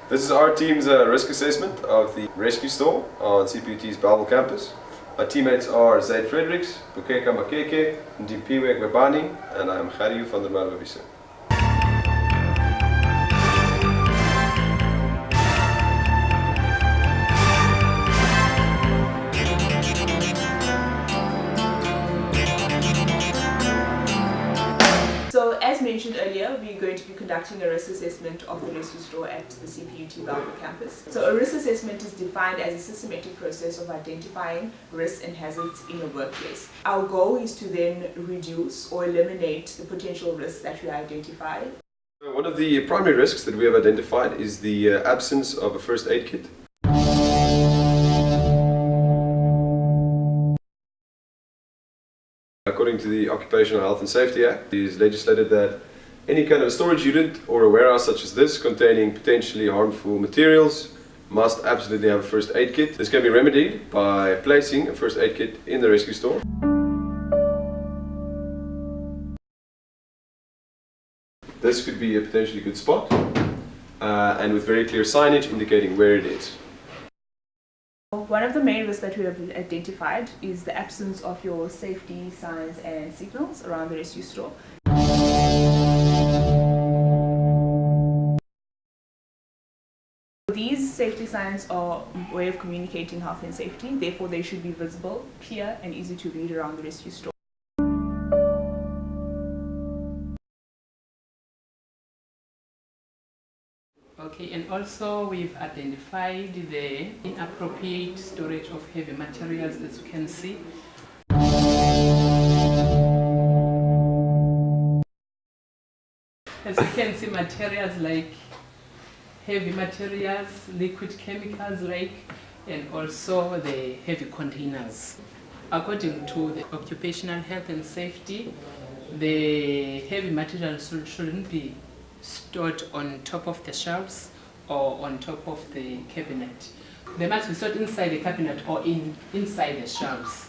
This is our team's risk assessment of the rescue store on CPUT's Bellville campus. My teammates are Zaid Fredericks, Bukeka Makeke, Ndimpiwe Gwebani, and I'm Khariu van der Merwe. So, as mentioned earlier, we're going to be conducting a risk assessment of the rescue store at the CPUT Bellville campus. So, a risk assessment is defined as a systematic process of identifying risks and hazards in a workplace. Our goal is to then reduce or eliminate the potential risks that we identify. One of the primary risks that we have identified is the absence of a first aid kit. According to the Occupational Health and Safety Act, it is legislated that any kind of storage unit or a warehouse such as this containing potentially harmful materials must absolutely have a first aid kit. This can be remedied by placing a first aid kit in the rescue store. This could be a potentially good spot and with very clear signage indicating where it is. One of the main risks that we have identified is the absence of your safety signs and signals around the rescue store. These safety signs are a way of communicating health and safety, therefore they should be visible, clear and easy to read around the rescue store. Okay, and also we've identified the inappropriate storage of heavy materials, as you can see. As you can see, materials like heavy materials, liquid chemicals and also the heavy containers. According to the Occupational Health and Safety, the heavy materials shouldn't be stored on top of the shelves or on top of the cabinet. They must be stored inside the cabinet or inside the shelves.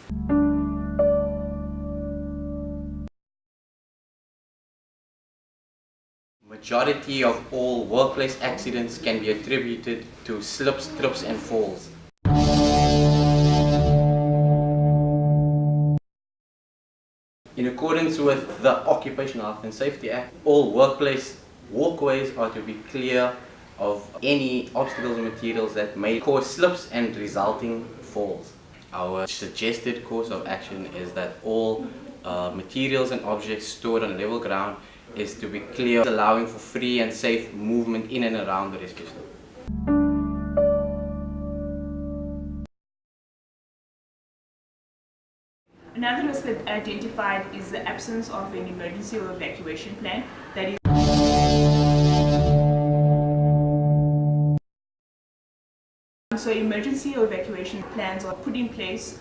Majority of all workplace accidents can be attributed to slips, trips and falls. In accordance with the Occupational Health and Safety Act, all workplace walkways are to be clear of any obstacles or materials that may cause slips and resulting falls. Our suggested course of action is that all materials and objects stored on level ground is to be clear, allowing for free and safe movement in and around the rescue store. Another risk that identified is the absence of an emergency or evacuation plan that is So emergency or evacuation plans are put in place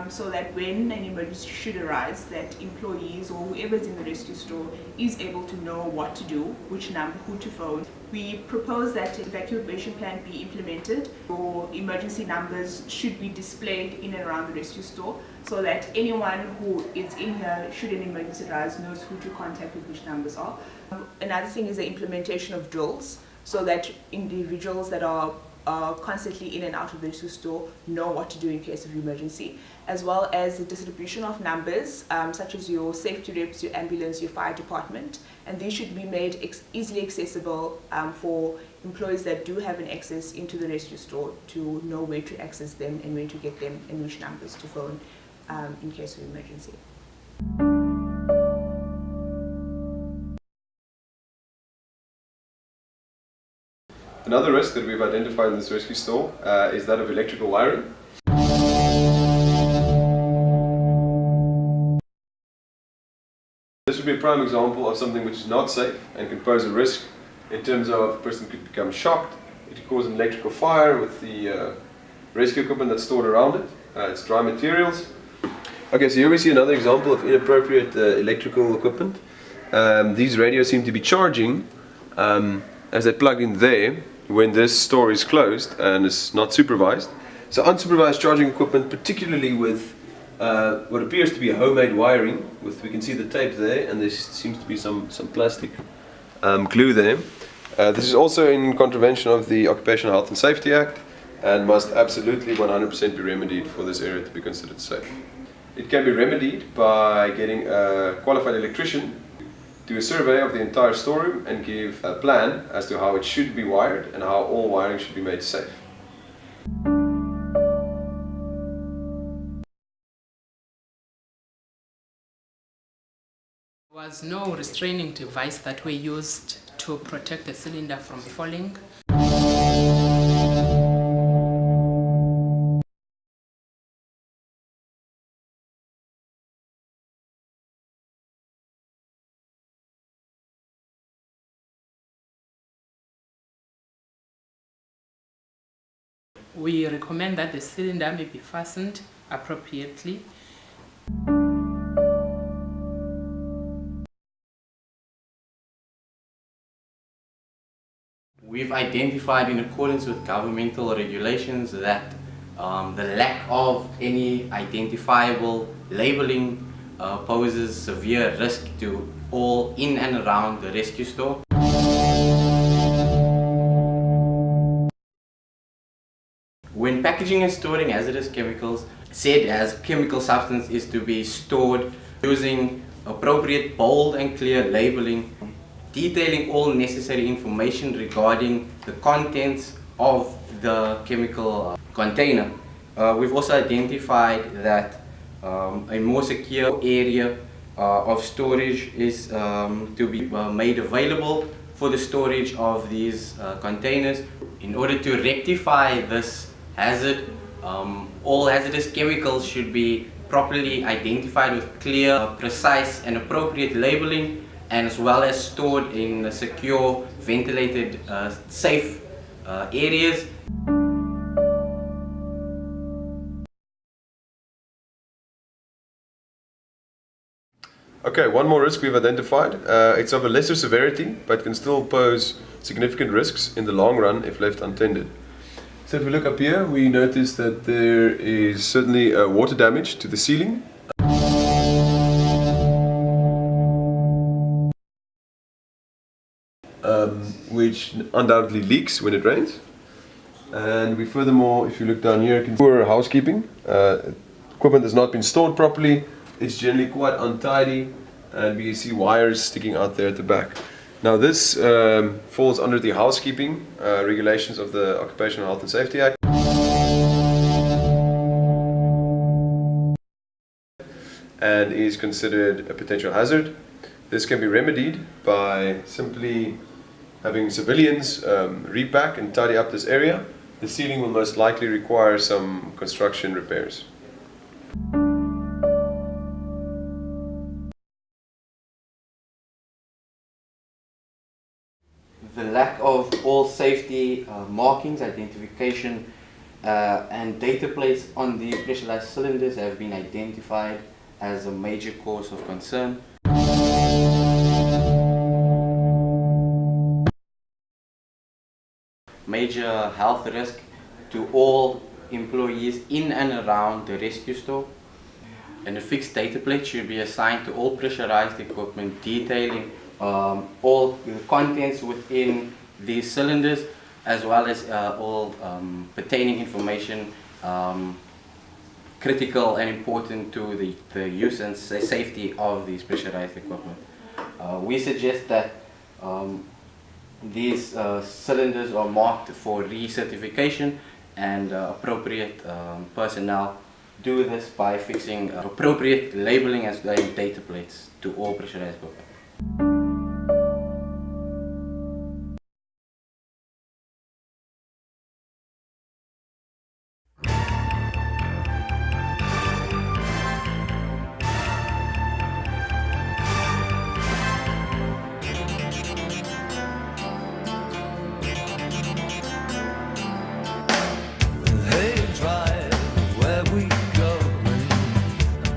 so that when an emergency should arise, that employees or whoever's in the rescue store is able to know what to do, which number, who to phone. We propose that an evacuation plan be implemented, or emergency numbers should be displayed in and around the rescue store so that anyone who is in here, should an emergency arise, knows who to contact with which numbers are. Another thing is the implementation of drills so that individuals that are constantly in and out of the rescue store know what to do in case of emergency, as well as the distribution of numbers such as your safety reps, your ambulance, your fire department, and these should be made easily accessible for employees that do have an access into the rescue store to know where to access them and when to get them and which numbers to phone in case of emergency. Another risk that we've identified in this rescue store is that of electrical wiring. This would be a prime example of something which is not safe and can pose a risk in terms of a person could become shocked. It could cause an electrical fire with the rescue equipment that's stored around it. It's dry materials. Okay, so here we see another example of inappropriate electrical equipment. These radios seem to be charging as they plug in there when this store is closed and is not supervised. So unsupervised charging equipment, particularly with what appears to be a homemade wiring, we can see the tape there, and there seems to be some plastic glue there. This is also in contravention of the Occupational Health and Safety Act and must absolutely 100% be remedied for this area to be considered safe. It can be remedied by getting a qualified electrician do a survey of the entire storeroom and give a plan as to how it should be wired and how all wiring should be made safe. There was no restraining device that we used to protect the cylinder from falling. We recommend that the cylinder may be fastened appropriately. We've identified, in accordance with governmental regulations, that the lack of any identifiable labeling poses severe risk to all in and around the rescue store. When packaging and storing hazardous chemicals, said as chemical substance is to be stored using appropriate bold and clear labeling, detailing all necessary information regarding the contents of the chemical container. We've also identified that a more secure area of storage is to be made available for the storage of these containers. In order to rectify this hazard, all hazardous chemicals should be properly identified with clear, precise and appropriate labeling, and as well as stored in secure, ventilated, safe areas. Okay, one more risk we've identified. It's of a lesser severity, but can still pose significant risks in the long run if left untended. So if we look up here, we notice that there is certainly water damage to the ceiling. Which undoubtedly leaks when it rains. And we furthermore, if you look down here, can see poor housekeeping. Equipment has not been stored properly. It's generally quite untidy, and we see wires sticking out there at the back. Now this falls under the housekeeping regulations of the Occupational Health and Safety Act. And is considered a potential hazard. This can be remedied by simply having civilians repack and tidy up this area. The ceiling will most likely require some construction repairs. The lack of all safety markings, identification and data plates on the pressurized cylinders have been identified as a major cause of concern. Major health risk to all employees in and around the rescue store. And a fixed data plate should be assigned to all pressurized equipment, detailing all the contents within these cylinders, as well as all pertaining information critical and important to the use and safety of these pressurized equipment. We suggest that these cylinders are marked for recertification, and appropriate personnel do this by fixing appropriate labeling as well as data plates to all pressurized equipment.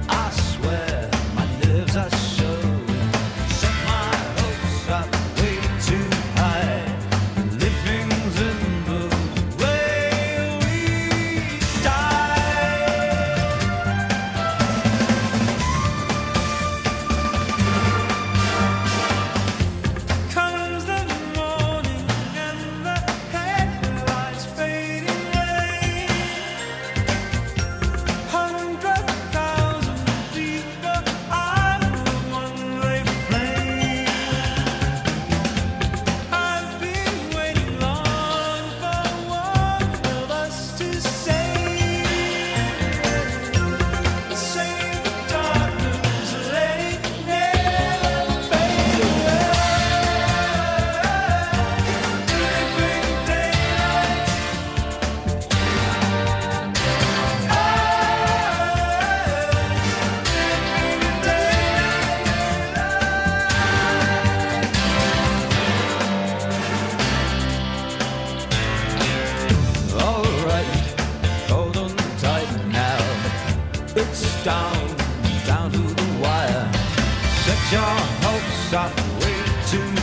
I swear my nerves are so set my down to the wire. Set your hopes up way too